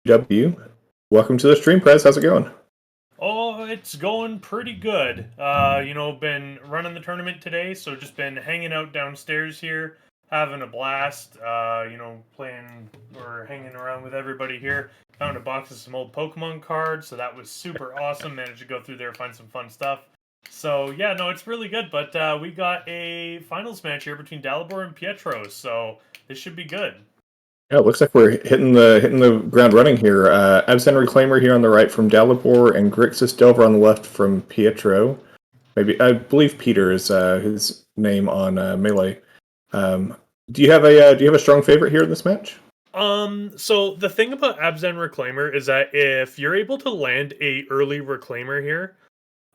W. Welcome to the stream, Prez. How's it going? Oh, it's going pretty good. Been running the tournament today, so just been hanging out downstairs here, having a blast. Playing or hanging around with everybody here. Found a box of some old Pokemon cards, so that was super awesome. Managed to go through there, find some fun stuff. So yeah, no, it's really good. But we got a finals match here between Dalibor and Pietro, so this should be good. Yeah, it looks like we're hitting the ground running here. Abzan Reclaimer here on the right from Dalibor, and Grixis Delver on the left from Pietro. Maybe I believe Peter is his name on Melee. Do you have a strong favorite here in this match? So the thing about Abzan Reclaimer is that if you're able to land a early Reclaimer here,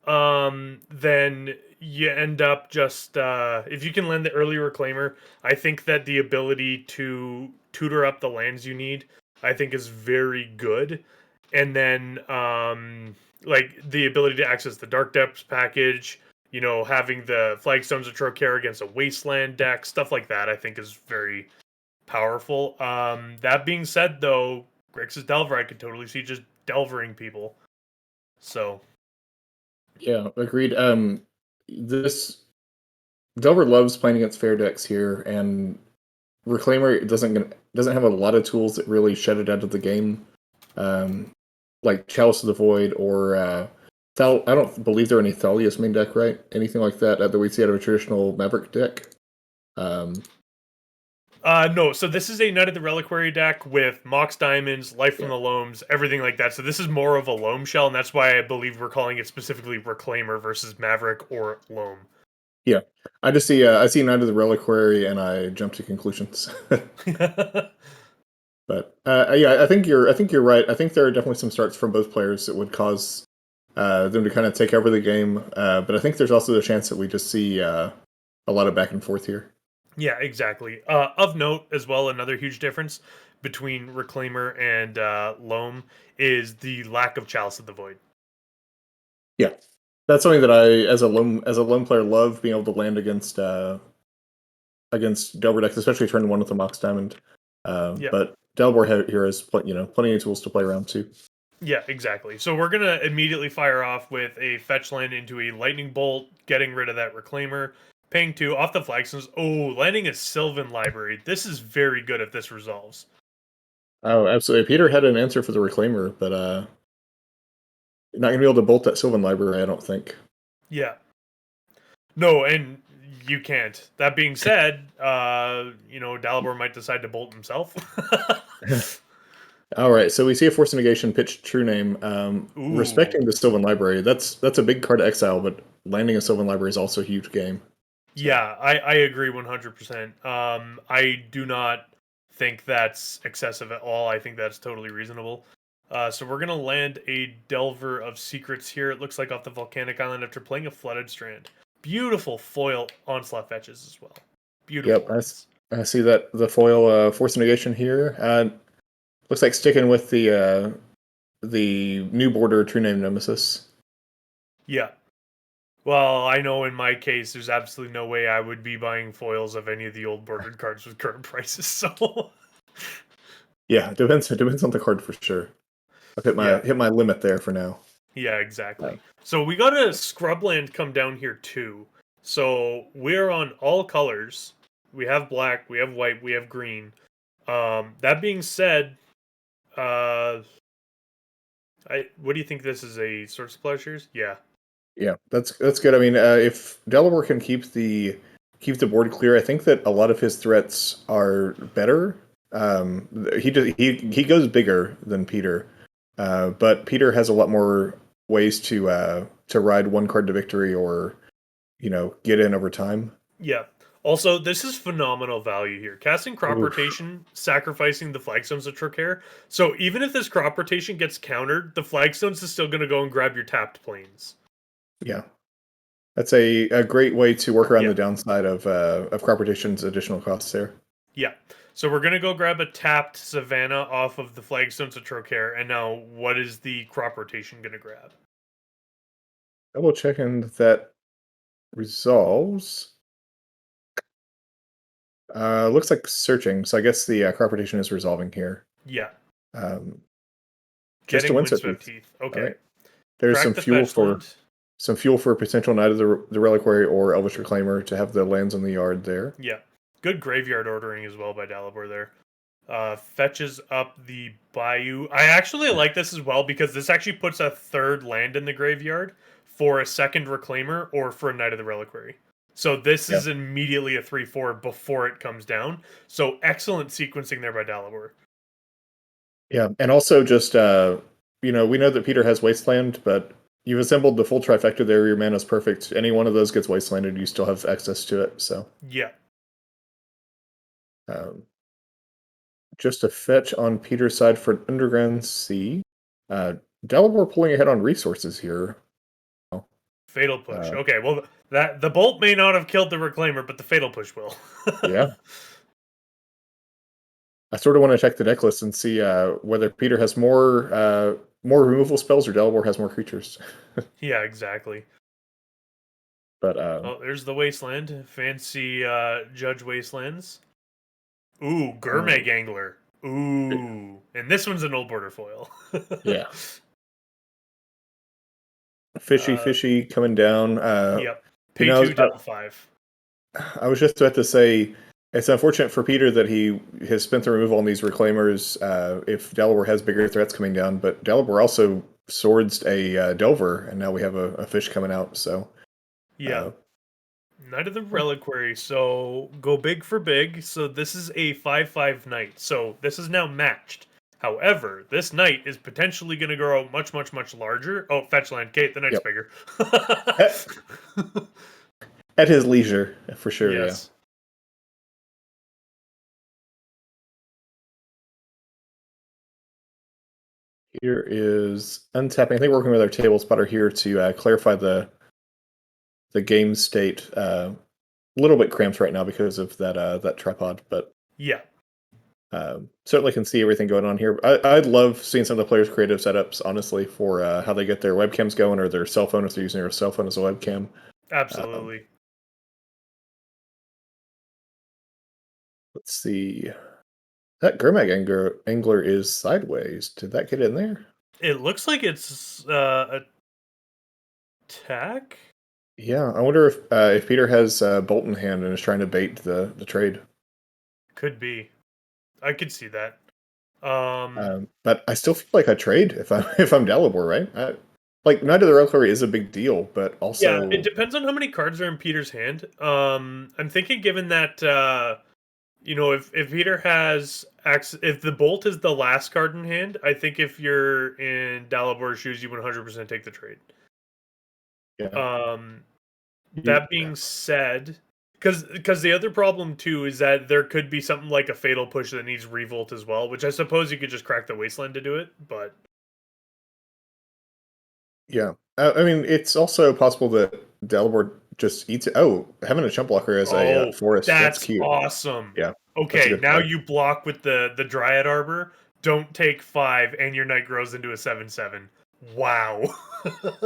then you end up just if you can land the early Reclaimer, I think that the ability to tutor up the lands you need, I think is very good. And then like the ability to access the Dark Depths package, having the Flagstones of Trocare against a Wasteland deck, stuff like that, I think is very powerful. That being said, though, Grixis Delver, I could totally see just delvering people. So Yeah, agreed. This Delver loves playing against fair decks here, and Reclaimer doesn't have a lot of tools that really shut it out of the game, like Chalice of the Void or I don't believe there are any Thalia's main deck, right? Anything like that that we see out of a traditional Maverick deck. No, so this is a Knight of the Reliquary deck with Mox Diamonds, Life from Yeah. the Loams, everything like that. So this is more of a Loam shell, and that's why I believe we're calling it specifically Reclaimer versus Maverick or Loam. Yeah, I see Knight of the Reliquary and I jump to conclusions. But yeah, I think you're right. I think there are definitely some starts from both players that would cause them to kind of take over the game. But I think there's also the chance that we just see a lot of back and forth here. Yeah, exactly. Of note as well, another huge difference between Reclaimer and Loam is the lack of Chalice of the Void. Yeah, that's something that I, as a lone player, love being able to land against Delver decks, especially turn one with the Mox Diamond. Yeah. But Delver here has plenty of tools to play around too. Yeah, exactly. So we're gonna immediately fire off with a fetch land into a lightning bolt, getting rid of that Reclaimer. Paying 2 off the flagstones. Oh, landing a Sylvan Library. This is very good if this resolves. Oh, absolutely. Peter had an answer for the Reclaimer, but not gonna be able to bolt that Sylvan Library, I don't think. Yeah. No, and you can't. That being said, Dalibor might decide to bolt himself. All right, so we see a Force of Negation pitched True Name. Ooh. Respecting the Sylvan Library, that's a big card to exile, but landing a Sylvan Library is also a huge game. So. Yeah, I agree 100%. I do not think that's excessive at all. I think that's totally reasonable. So we're going to land a Delver of Secrets here. It looks like off the Volcanic Island after playing a Flooded Strand. Beautiful foil Onslaught fetches as well. Beautiful Yep, ones. I see that the foil Force of Negation here. Looks like sticking with the new border True Name Nemesis. Yeah. Well, I know in my case, there's absolutely no way I would be buying foils of any of the old bordered cards with current prices. So, Yeah, depends on the card for sure. I've yeah. hit my limit there for now. Yeah, exactly. So we got a scrubland come down here too. So we're on all colors. We have black, we have white, we have green. That being said, what do you think this is a Sword Supply Shares? Yeah. Yeah, that's good. I mean, if Delaware can keep the board clear, I think that a lot of his threats are better. He goes bigger than Peter, but Peter has a lot more ways to ride one card to victory or get in over time. Yeah. Also, this is phenomenal value here. Casting crop Oof. rotation, sacrificing the flagstones of Trocare. So even if this crop rotation gets countered, the flagstones is still going to go and grab your tapped planes. Yeah, that's a great way to work around Yeah. the downside of crop rotation's additional costs there. Yeah. So we're gonna go grab a tapped Savannah off of the flagstones of Trocare, and now what is the crop rotation gonna grab? Double checking that resolves. Looks like searching, so I guess the crop rotation is resolving here. Yeah. Um, Just a Getting Windswept Windswept Heath. Heath. All Okay. right. There's Crack some the fuel fetch for land. potential Knight of the Reliquary or Elvish Reclaimer to have the lands in the yard there. Yeah. Good graveyard ordering as well by Dalibor there. Fetches up the Bayou. I actually like this as well because this actually puts a third land in the graveyard for a second Reclaimer or for a Knight of the Reliquary. So this Yeah. is immediately a 3/4 before it comes down. So excellent sequencing there by Dalibor. Yeah, and also just we know that Peter has Wasteland, but you've assembled the full trifecta there. Your mana's perfect. Any one of those gets Wastelanded, you still have access to it. So Yeah. um, just a fetch on Peter's side for an Underground Sea. Uh, Dalibor pulling ahead on resources here. Fatal push. Uh, Okay, well that the bolt may not have killed the Reclaimer, but the fatal push will. yeah, I sort of want to check the deck list and see whether Peter has more removal spells or Dalibor has more creatures. Yeah, exactly. But Oh, there's the Wasteland. Fancy Judge Wastelands. Ooh, Gurmag Angler. Ooh. And this one's an old border foil. yeah, fishy coming down. Yep. You Pay know, 2, Del 5. I was just about to say it's unfortunate for Peter that he has spent the removal on these reclaimers. If Delaware has bigger threats coming down, but Delaware also swords a Delver, and now we have a fish coming out. So Yeah. uh, Knight of the Reliquary. So go big for big. So this is a 5/5 knight. So this is now matched. However, this knight is potentially going to grow much larger. Oh, fetch land, Kate. The knight's yep, bigger. at, at his leisure for sure. Yeah. Yes. Here is untapping. I think working with our table spotter here to clarify the game state. A little bit cramped right now because of that tripod, but Yeah. certainly can see everything going on here. I'd love seeing some of the players' creative setups, honestly, for how they get their webcams going or their cell phone if they're using their cell phone as a webcam. Absolutely. Let's see. That Gurmag angler is sideways. Did that get in there? It looks like it's attack. Yeah, I wonder if Peter has Bolt in hand and is trying to bait the trade. Could be. I could see that. But I still feel like I trade if I'm if I'm Dalibor, right? Like Knight of the Reliquary is a big deal, but Yeah, it also depends on how many cards are in Peter's hand. I'm thinking given that if Peter has if the bolt is the last card in hand, I think if you're in Dalabor's shoes, you 100% take the trade. yeah, Um, that yeah. being said, because the other problem too is that there could be something like a fatal push that needs revolt as well, which I suppose you could just crack the wasteland to do it, but Yeah. I mean, it's also possible that Dalibor just eats it. Oh, having a chump blocker as a oh, forest, that's that's cute. awesome. Yeah, that's a Okay, good now play. you block with the Dryad Arbor. Don't take 5, and your knight grows into a 7/7. Wow.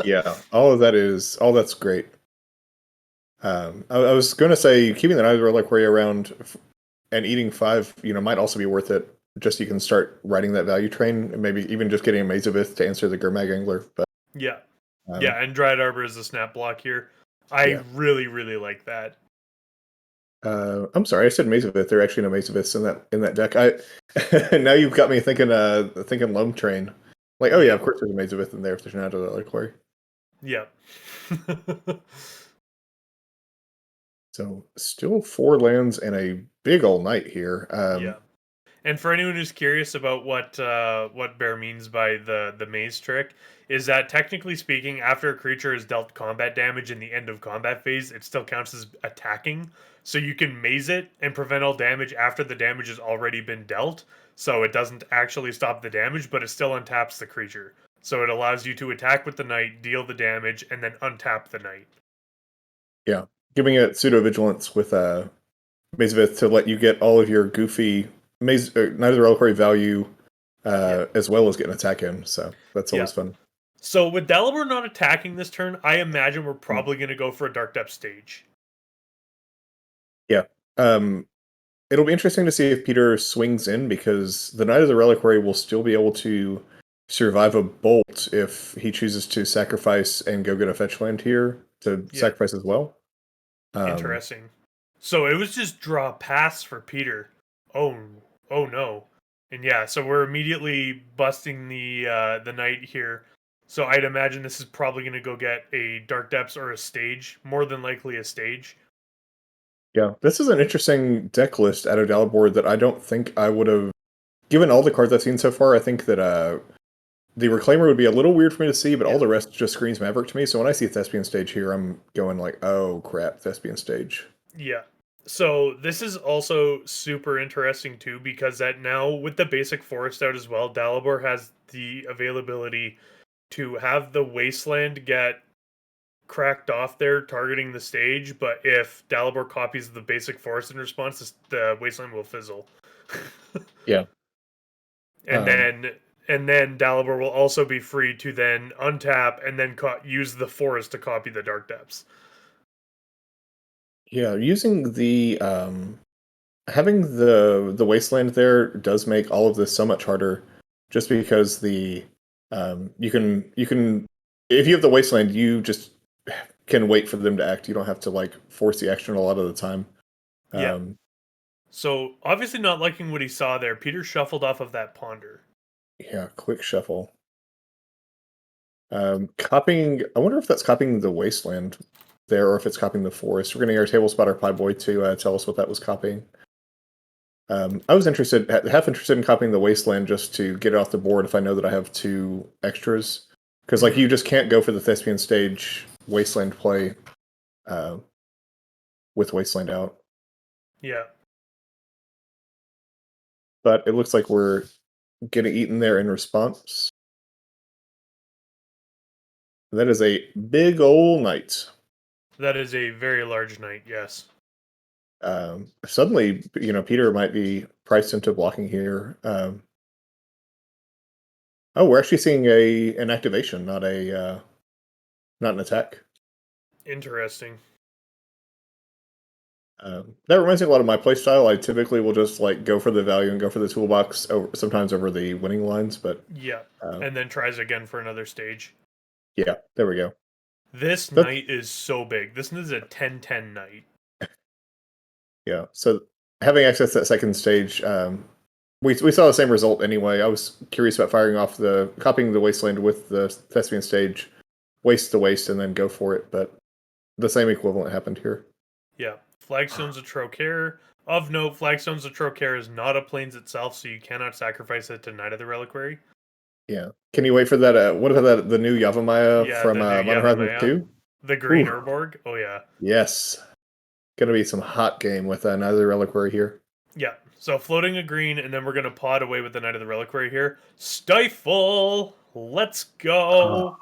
Yeah, all that's great. I was going to say keeping the Knight of the Reliquary around and eating 5, might also be worth it. Just so you can start riding that value train, and maybe even just getting a Mazavith to answer the Gurmag Angler. But Yeah, um, yeah, and Dryad Arbor is a snap block here. I yeah. really like that. I'm sorry, I said Mazavith. There are actually no Mazaviths in that deck. Now you've got me thinking Loam Train. Like, oh yeah, of Yeah, course there's a Mazavith in there if there's not a Reliquary. yeah, So still 4 lands and a big old knight here. yeah. And for anyone who's curious about what Bear means by the maze trick, is that technically speaking, after a creature is dealt combat damage in the end of combat phase, it still counts as attacking. So you can maze it and prevent all damage after the damage has already been dealt. So it doesn't actually stop the damage, but it still untaps the creature. So it allows you to attack with the knight, deal the damage, and then untap the knight. Yeah, giving it pseudo vigilance with Mazavith to let you get all of your goofy Knight of the Reliquary value Yeah, as well as get an attack in. So that's yeah. always fun. So with Delaware not attacking this turn, I imagine we're Mm. probably going to go for a Dark Depth stage. Yeah. Um, It'll be interesting to see if Peter swings in because the Knight of the Reliquary will still be able to survive a bolt if he chooses to sacrifice and go get a fetch land here to Yeah. sacrifice as well. Interesting. So it was just draw pass for Peter. Oh, oh no. And yeah, so we're immediately busting the knight here. So I'd imagine this is probably going to go get a Dark Depths or a stage, more than likely a stage. Yeah, this is an interesting deck list out of Dalibor that I don't think I would have, given all the cards I've seen so far. I think that the Reclaimer would be a little weird for me to see, but all the rest just screams Maverick to me. So when I see Thespian Stage here, I'm going like, oh crap, Thespian Stage. Yeah. So this is also super interesting too, because that now with the basic forest out as well, Dalibor has the availability to have the wasteland get cracked off there targeting the stage, but if Dalibor copies the basic forest in response, the wasteland will fizzle. Yeah. and then and then Dalibor will also be free to then untap and then use the forest to copy the Dark Depths. Yeah, using the having the wasteland there does make all of this so much harder, just because the you can if you have the wasteland, you just can wait for them to act. You don't have to like force the action a lot of the time. Yeah. Um, So obviously not liking what he saw there, Peter shuffled off of that ponder. yeah, quick shuffle. Copying. I wonder if that's copying the wasteland there, or if it's copying the forest. We're gonna get our table spotter Pie Boy to tell us what that was copying. I was half interested in copying the wasteland just to get it off the board if I know that I have two extras, because like you just can't go for the Thespian Stage wasteland play uh, with wasteland out. Yeah. But it looks like we're getting eaten there in response. That is a big ol' knight. That is a very large knight, yes. Suddenly, Peter might be priced into blocking here. Oh, we're actually seeing an activation, not an attack. Interesting. That reminds me a lot of my playstyle. I typically will just like go for the value and go for the toolbox, sometimes over the winning lines. But Yeah. And then tries again for another stage. yeah, there we go. This That's, knight is so big. This is a 10-10 knight. yeah. So having access to that second stage, we saw the same result anyway. I was curious about copying the wasteland with the Thespian stage, waste the waste, and then go for it. But the same equivalent happened here. Yeah. Flagstone's a Trocaire. Of note, Flagstone's a Trocaire is not a plains itself, so you cannot sacrifice it to Knight of the Reliquary. Yeah. Can you wait for that? What about the new Yavimaya Yeah, from the new Modern Horizons Yavimaya. 2? The green Urborg. Oh, yeah. Yes. Gonna be some hot game with another reliquary here. Yeah. So floating a green, and then we're going to pod away with the Knight of the Reliquary here. Stifle! Let's go!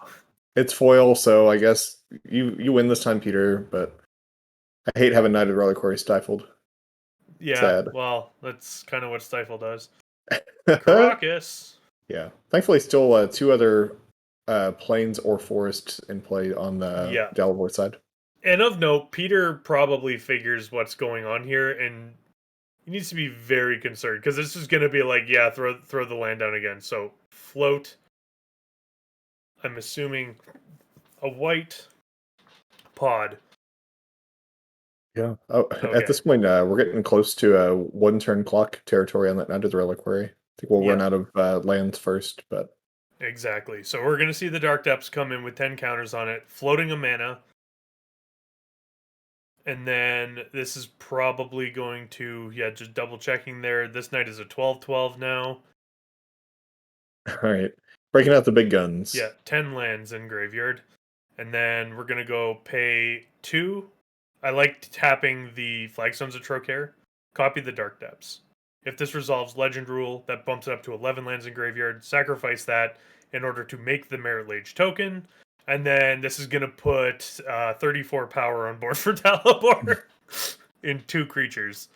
It's foil, so I guess you win this time, Peter, but I hate having Knight of the Reliquary stifled. Yeah, Sad. well, that's kind of what Stifle does. Caracas! Yeah. Thankfully, still two other plains or forests in play on the Yeah. Dalibor side. And of note, Peter probably figures what's going on here, and he needs to be very concerned because this is going to be like, yeah, throw the land down again. So float. I'm assuming a white pod. Yeah. Oh, Okay. at this point, we're getting close to a one-turn clock territory on that Knight of the Reliquary. I think we'll run out of lands first, but Exactly. So we're going to see the Dark Depths come in with 10 counters on it, floating a mana. And then this is probably going to, yeah, just double checking there. This knight is a 12/12 now. all right. Breaking out the big guns. Yeah, 10 lands in graveyard. And then we're going to go pay 2. I like tapping the Flagstones of Trocaire. Copy the Dark Depths. If this resolves Legend Rule, that bumps it up to 11 lands in graveyard. Sacrifice that in order to make the Merit Lage token. And then this is going to put 34 power on board for Dalibor in 2 creatures.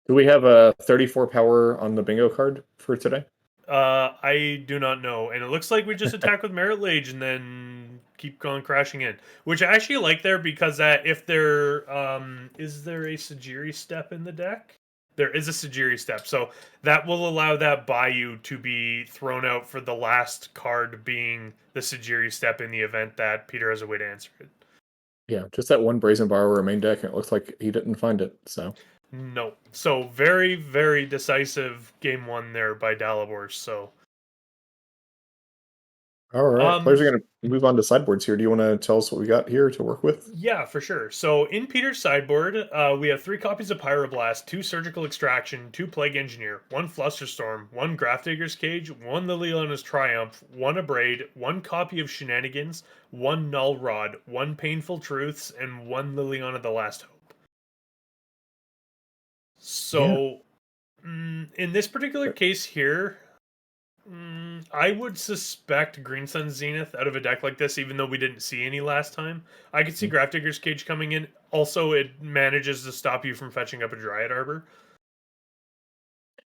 Do we have a 34 power on the bingo card for today? I do not know. And it looks like we just attack with Merit Lage and then keep going crashing in. Which I actually like there because if there is there a Sajiri step in the deck? there is a Sajiri step. So that will allow that Bayou to be thrown out for the last card being the Sajiri step in the event that Peter has a way to answer it. Yeah, just that one Brazen Borrower main deck, and it looks like he didn't find it, so. No. So very, very decisive game one there by Dalibor. So All right, players are going to move on to sideboards here. Do you want to tell us what we got here to work with? yeah, for sure. So in Peter's sideboard, we have 3 copies of Pyroblast, 2 Surgical Extraction, 2 Plague Engineer, 1 Flusterstorm, 1 Grafdigger's Cage, 1 Liliana's Triumph, 1 Abrade, 1 copy of Shenanigans, 1 Null Rod, 1 Painful Truths, and 1 Liliana the Last Hope. Yeah. So in this particular case here, I would suspect Green Sun Zenith out of a deck like this, even though we didn't see any last time. I could see Grafdigger's Cage coming in. Also, it manages to stop you from fetching up a Dryad Arbor.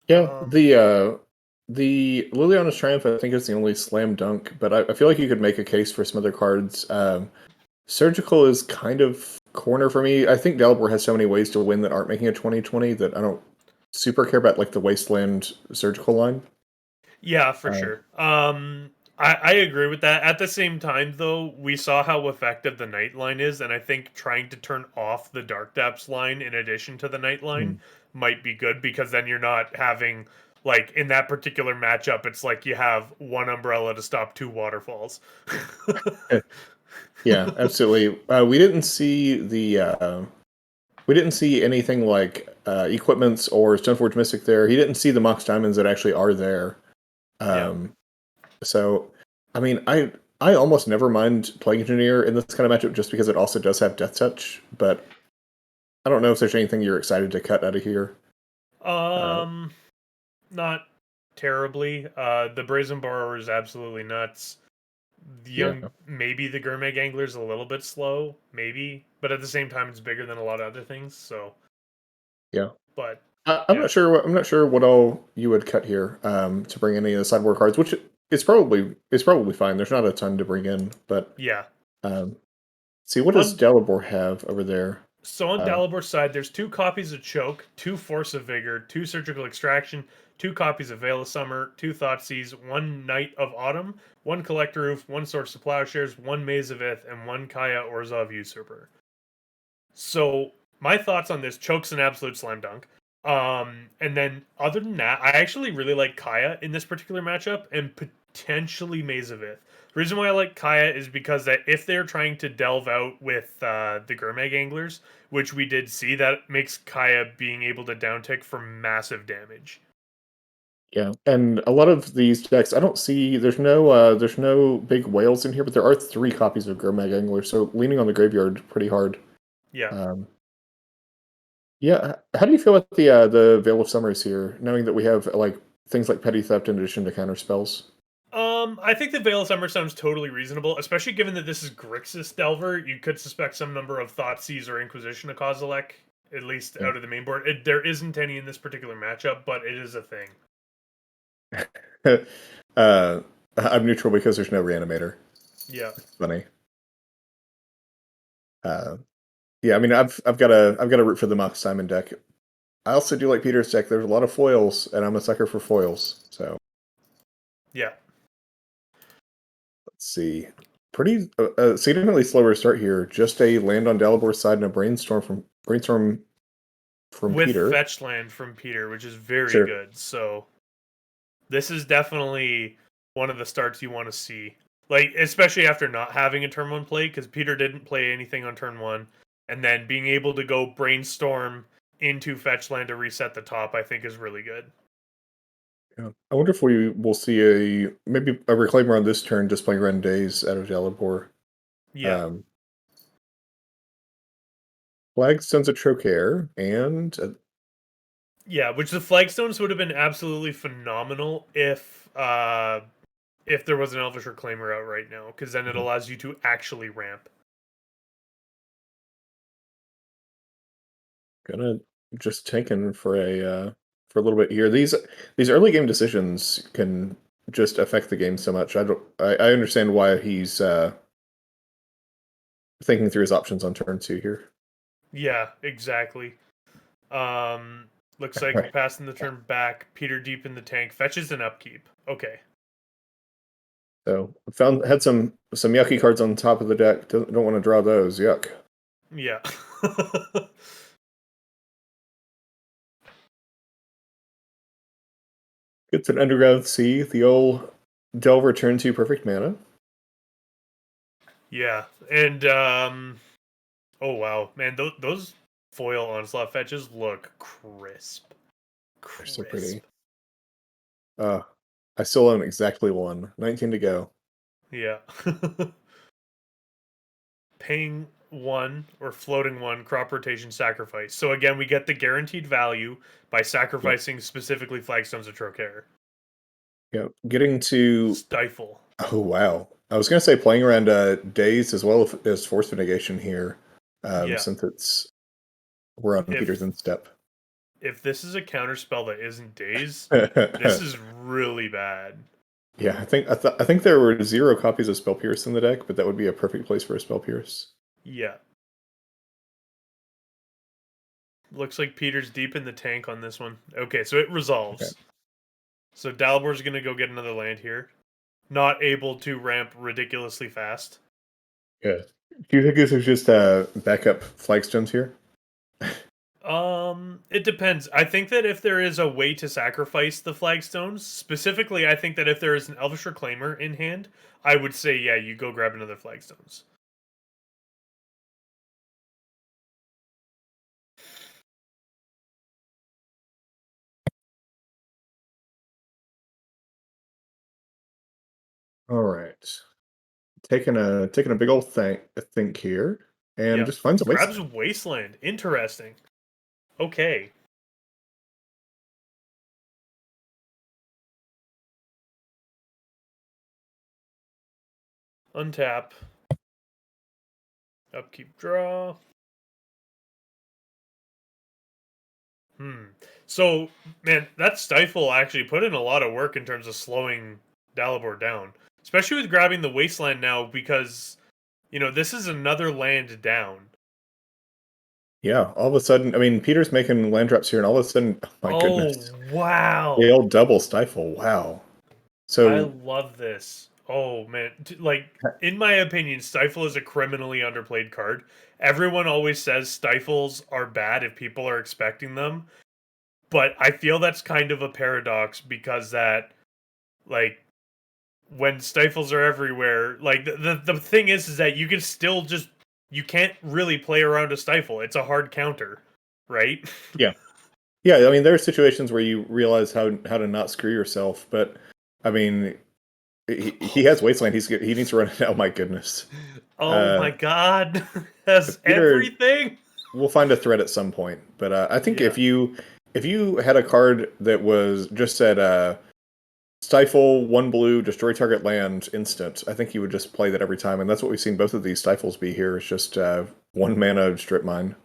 Yeah, the Liliana's Triumph, I think, is the only slam dunk, but I feel like you could make a case for some other cards. Surgical is kind of corner for me. I think Dalibor has so many ways to win that aren't making a 2020 that I don't super care about, like, the Wasteland Surgical line. Yeah, for sure. I agree with that. At the same time, though, we saw how effective the Night line is, and I think trying to turn off the Dark Depths line in addition to the Night line might be good, because then you're not having, like, in that particular matchup, it's like you have 1 Umbrella to stop 2 Waterfalls. Yeah, absolutely. We didn't see anything like equipments or Stoneforge Mystic there. He didn't see the Mox Diamonds that actually are there. So, I mean, I almost never mind Plague Engineer in this kind of matchup just because it also does have Death Touch, but I don't know if there's anything you're excited to cut out of here. Not terribly. The Brazen Borrower is absolutely nuts. Maybe the Gourmet Angler's a little bit slow, maybe, but at the same time, it's bigger than a lot of other things. So, yeah. But I'm not sure. I'm not sure what all you would cut here to bring any of the sideboard cards, which is probably fine. There's not a ton to bring in, but yeah. See, what does Dalibor have over there? So on Dalibor's side, there's 2 copies of Choke, 2 Force of Vigor, 2 Surgical Extraction, 2 copies of Veil of Summer, 2 Thoughtseize, 1 Night of Autumn, 1 Collector Roof, 1 Source of Plowshares, 1 Maze of Ith, and 1 Kaya Orzhov Usurper. So my thoughts on this: Choke's an absolute slam dunk. And then other than that, I actually really like Kaya in this particular matchup, and potentially Maze of Ith. The reason why I like Kaya is because that if they're trying to delve out with the Gurmag Anglers, which we did see, that makes Kaya being able to downtick for massive damage. Yeah, and a lot of these decks, I don't see. There's no big whales in here, but there are 3 copies of Gurmag Angler, so leaning on the graveyard pretty hard. Yeah. Yeah. How do you feel about the Veil of Summers here, knowing that we have like things like Petty Theft in addition to counter spells? I think the Veil of Summer sounds totally reasonable, especially given that this is Grixis Delver. You could suspect some number of Thoughtseize or Inquisition of Kozilek, at least out of the main board. There isn't any in this particular matchup, but it is a thing. I'm neutral because there's no Reanimator. Yeah. It's funny. Yeah, I mean, I've got a root for the Mox Simon deck. I also do like Peter's deck. There's a lot of foils, and I'm a sucker for foils. So yeah. Let's see. Pretty significantly slower start here. Just a land on Dalibor's side and a brainstorm from with Peter. Fetch land from Peter, which is very good. So this is definitely one of the starts you want to see. Like, especially after not having a turn 1 play, because Peter didn't play anything on turn 1. And then being able to go brainstorm into Fetch land to reset the top, I think is really good. Yeah. I wonder if we will see maybe a Reclaimer on this turn just playing Ren Days out of Dalibor. Yeah. Flagstone's a Trocaire, and yeah, which the Flagstones would have been absolutely phenomenal if there was an Elvish Reclaimer out right now, because then it allows you to actually ramp. Gonna just tanking for a little bit here. These early game decisions can just affect the game so much. I understand why he's thinking through his options on turn 2 here. Yeah, exactly. Looks like Right. passing the turn back. Peter deep in the tank. Fetches an upkeep. Okay. So had some yucky cards on top of the deck. Don't want to draw those. Yuck. Yeah. Gets an Underground Sea. The old Delver turn 2 perfect mana. Yeah. And oh wow, man, those foil onslaught fetches look crisp. They're so Crisp. pretty. I still own exactly one. 19 to go. Yeah. Paying one or floating one, crop rotation, sacrifice. So again, we get the guaranteed value by sacrificing specifically Flagstones of Trocaire. Yeah, getting to Stifle. oh wow. I was gonna say playing around Daze as well as Force of Negation here, Yeah. since we're on Peter's Instep. If this is a counter spell that isn't Daze, this is really bad. Yeah, I think there were 0 copies of Spell Pierce in the deck, but that would be a perfect place for a Spell Pierce. Yeah. Looks like Peter's deep in the tank on this one. Okay, so it resolves. Okay. So Dalabor's going to go get another land here. Not able to ramp ridiculously fast. Yeah. Do you think this is just backup Flagstones here? It depends. I think that if there is a way to sacrifice the flagstones, specifically, I think that if there is an Elvish Reclaimer in hand, I would say, yeah, you go grab another flagstones. All right. Taking a big old think here, and Yeah, just finds a grabs wasteland. Wasteland. Interesting. Okay. Untap. Upkeep, draw. So, man, that Stifle actually put in a lot of work in terms of slowing Dalibor down. Especially with grabbing the Wasteland now, because, this is another land down. Yeah, all of a sudden, I mean, Peter's making land drops here, and all of a sudden, oh my goodness, Wow. they all double Stifle. Wow. I So love this. Oh, man. In my opinion, Stifle is a criminally underplayed card. Everyone always says Stifles are bad if people are expecting them. But I feel that's kind of a paradox because when stifles are everywhere, the thing is that you can still just you can't really play around a stifle. It's a hard counter, right? yeah, yeah. I mean, there are situations where you realize how to not screw yourself, but I mean, he has wasteland. He needs to run it out. My goodness. Oh my god, has Peter, everything. we'll find a thread at some point, but I think Yeah, if you had a card that was just said Stifle 1 blue, destroy target land, instant. I think you would just play that every time, and that's what we've seen both of these Stifles be here. It's just 1 mana strip mine.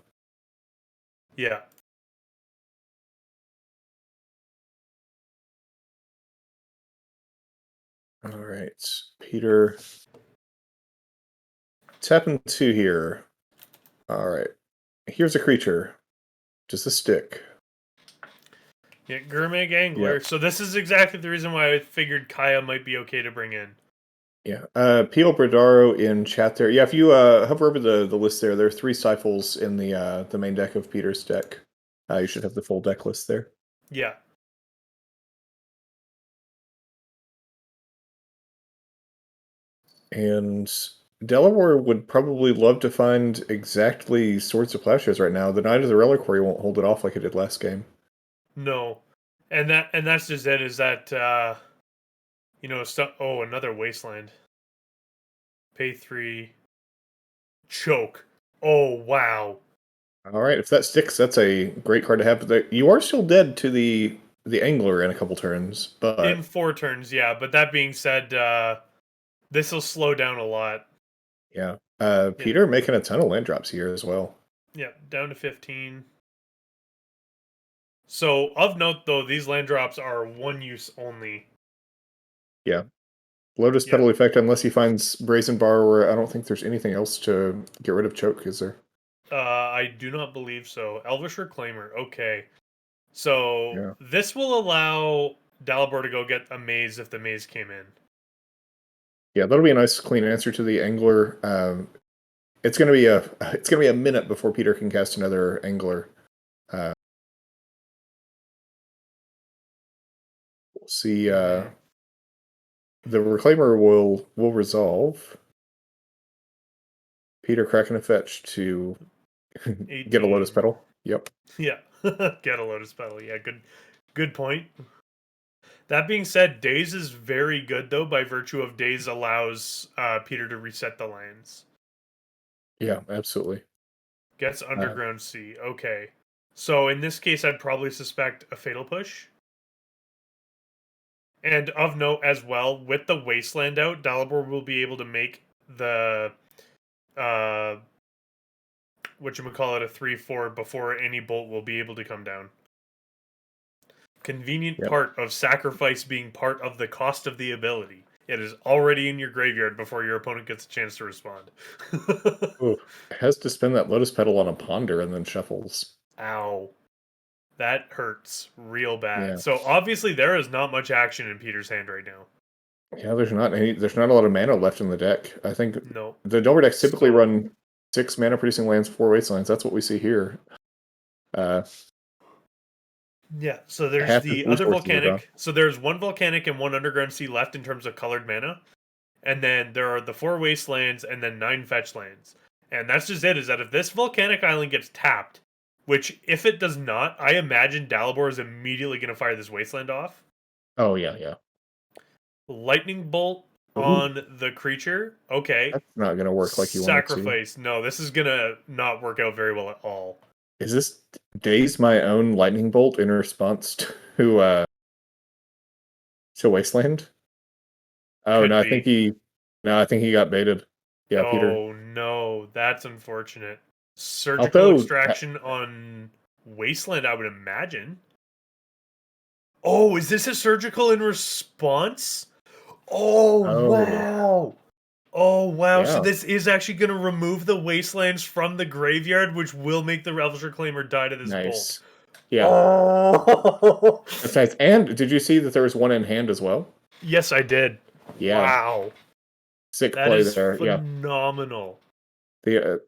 yeah. All right, Peter. Tapping 2 here. All right, here's a creature, just a stick. Yeah, Gourmet Angler. Yep. So this is exactly the reason why I figured Kaya might be okay to bring in. Yeah, Peel Bradaro in chat there. Yeah, if you hover over the list there, there are 3 Stifles in the main deck of Peter's deck. You should have the full deck list there. Yeah. And Delaware would probably love to find exactly Swords of Plowshares right now. The Knight of the Reliquary won't hold it off like it did last game. No. And that's just it, is that another Wasteland. Pay 3. Choke. Oh wow. All right, if that sticks, that's a great card to have. You are still dead to the Angler in a couple turns, but In 4 turns, yeah. But that being said, this will slow down a lot. yeah, Yeah. Peter making a ton of land drops here as well. Yeah, down to 15. So of note though, these land drops are 1 use only. Yeah, Lotus Yeah. Petal effect, unless he finds Brazen Borrower. I don't think there's anything else to get rid of Choke, is there? I do not believe so. Elvish Reclaimer. Okay. So Yeah. this will allow Dalibor to go get a maze if the maze came in. Yeah, that'll be a nice clean answer to the angler. It's gonna be a minute before Peter can cast another angler. We'll see. The reclaimer will resolve. Peter cracking a fetch to get a Lotus 18. Petal. Yep. Yeah. Get a Lotus Petal. Yeah, good point. That being said, Daze is very good though by virtue of Daze allows Peter to reset the lands. Yeah, absolutely. Gets Underground Sea. Okay. So in this case I'd probably suspect a Fatal Push. And of note as well, with the Wasteland out, Dalibor will be able to make the whatchamacallit a 3/4 before any bolt will be able to come down. Convenient Yep. part of sacrifice being part of the cost of the ability. It is already in your graveyard before your opponent gets a chance to respond. Ooh, has to spend that Lotus Petal on a Ponder and then shuffles. Ow. That hurts real bad. Yeah. So obviously there is not much action in Peter's hand right now. Yeah, there's not a lot of mana left in the deck. I think No. the Delver decks typically So, run 6 mana producing lands, 4 wastelands. That's what we see here. yeah, so there's Half his the other resources are gone. volcanic. So there's one volcanic and one underground sea left in terms of colored mana. And then there are the 4 wastelands and then 9 fetch lands. And that's just it, is that if this volcanic island gets tapped, which if it does not, I imagine Dalibor is immediately going to fire this wasteland off. Oh yeah, yeah. Lightning bolt Ooh, on the creature. Okay. that's not gonna work like you want it to. Sacrifice. No, this is going to not work out very well at all. Is this Daze my own lightning bolt in response to Wasteland? Oh Could no, be. I think he got baited. Yeah, Peter. Oh no, that's unfortunate. Surgical Although extraction on Wasteland, I would imagine. Oh, is this a surgical in response? Oh oh wow. Oh wow. So yeah, this is actually going to remove the wastelands from the graveyard, which will make the Elvish Reclaimer die to this bolt. nice. Yeah, Oh. that's nice. And did you see that there was one in hand as well? Yes, I did. Yeah, Wow. sick That play is there. Yeah, phenomenal. the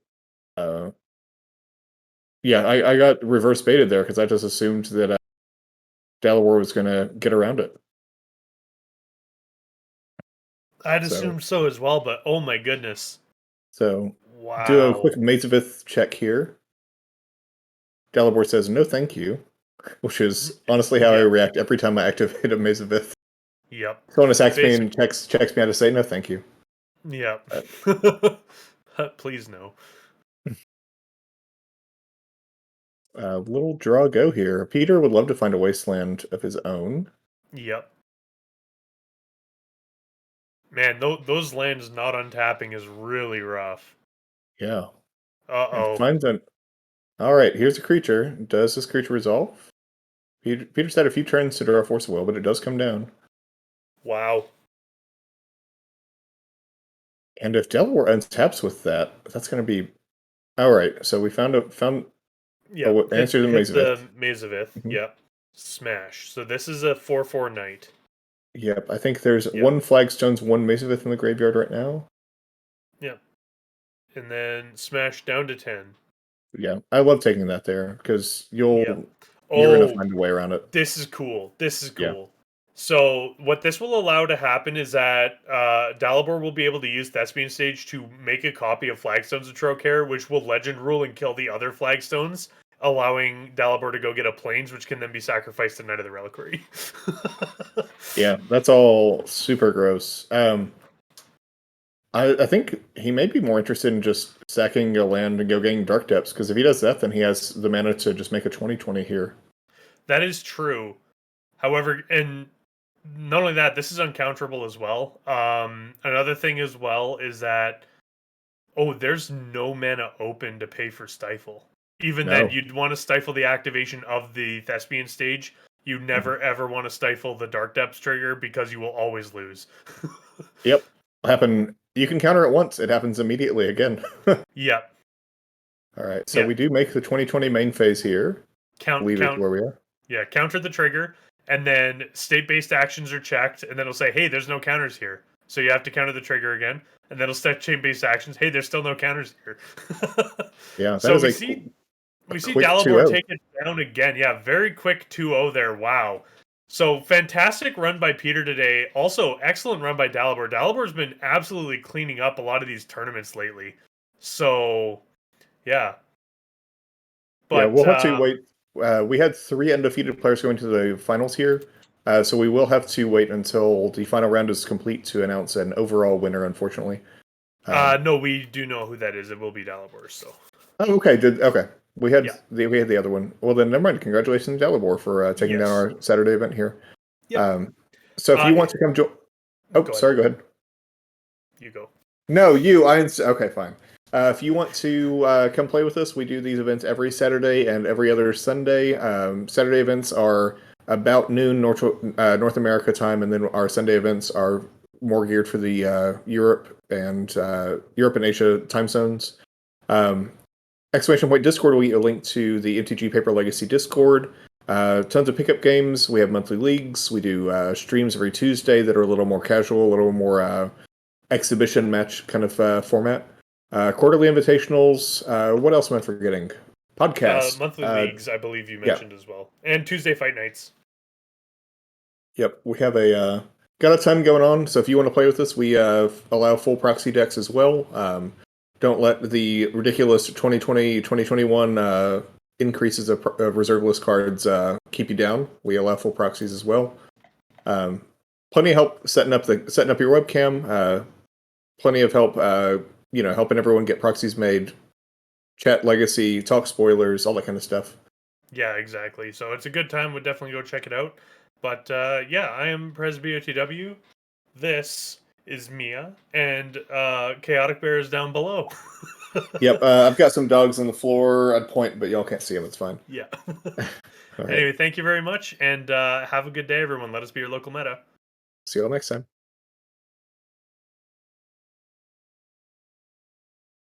yeah, I got reverse baited there because I just assumed that Delaware was gonna get around it. I'd So assume so as well, but oh my goodness. so do a quick Wow. Mazavith check here. Delaware says no, thank you, which is honestly how I Yep. react every time I activate a Mazavith. Yep. Someone attacks me Basic. and checks me out to say no, thank you. Yep. Please no. Little draw go here. Peter would love to find a wasteland of his own. Yep. Man, those lands not untapping is really rough. Yeah, and Uh-oh. finds an. All right, here's a creature. Does this creature resolve? Peter's had a few turns to draw Force of Will, but it does come down. Wow. And if Delaware untaps with that, that's going to be all right. So we found Yep. answer to the Hit Mazavith. the Mazavith. Mhm. Yep. Smash. So this is a 4/4 knight. Yep, I think there's Yep. one Flagstones, one Mazavith in the graveyard right now. Yep. And then smash down to 10. Yeah, I love taking that there because Yep. you're gonna Oh, find a way around it. this is cool. This is Yeah, cool. So what this will allow to happen is that Dalibor will be able to use Thespian Stage to make a copy of Flagstones of Trocare, which will Legend Rule and kill the other Flagstones, allowing Dalibor to go get a Plains, which can then be sacrificed to Knight of the Reliquary. yeah, that's all super gross. I think he may be more interested in just sacking a land and go getting Dark Depths because if he does that, then he has the mana to just make a 20/20 here. That is true. However, and not only that, this is uncounterable as well. Another thing as well is that there's no mana open to pay for Stifle. Even then, No. you'd want to stifle the activation of the Thespian stage. You Mhm. never ever want to stifle the Dark Depths trigger because you will always lose. Yep. Happen. You can counter it once. It happens immediately again. Yep. All right. So Yep. we do make the 20/20 main phase here. Count Leave it count where we are. Yeah, counter the trigger, and then state-based actions are checked, and then it'll say, hey, there's no counters here. So you have to counter the trigger again, and then it'll set chain-based actions. Hey, there's still no counters here. Yeah, that So is we see quick Dalibor 2-0. take it down again. Yeah, very quick 2-0 there. Wow. So fantastic run by Peter today. Also, excellent run by Dalibor. Dalibor's been absolutely cleaning up a lot of these tournaments lately. So, yeah. Yeah, But we'll have to wait. We had 3 undefeated players going to the finals here, so we will have to wait until the final round is complete to announce an overall winner, unfortunately. no, we do know who that is. It will be Dalibor, so. Oh, okay. We had Yeah. the other one. Well, then never mind. Congratulations, Dalibor, for taking down Yes. our Saturday event here. Yep. So if you want to come join, sorry, go ahead. You go. No, you. Okay, fine. If you want to come play with us, we do these events every Saturday and every other Sunday. Saturday events are about noon North America time, and then our Sunday events are more geared for the Europe and Asia time zones. Exclamation point Discord will get a link to the MTG Paper Legacy Discord. Tons of pickup games. We have monthly leagues. We do streams every Tuesday that are a little more casual, a little more exhibition match kind of format. Quarterly invitationals. What else am I forgetting? Podcasts. Monthly leagues, I believe you mentioned as well. And Tuesday fight nights. Yep, we have got a ton going on. So if you want to play with us, we allow full proxy decks as well. Don't let the ridiculous 2020, 2021 increases of reserve list cards keep you down. We allow full proxies as well. Plenty of help setting up your webcam. Plenty of help, helping everyone get proxies made. Chat legacy, talk spoilers, all that kind of stuff. Yeah, exactly. So it's a good time. We'll definitely go check it out. But yeah, I am PresBOTW. This is Mia, and Chaotic Bear is down below. Yep, I've got some dogs on the floor. I'd point, but y'all can't see them. It's fine. Yeah. All right. Anyway, thank you very much, and have a good day, everyone. Let us be your local meta. See y'all next time.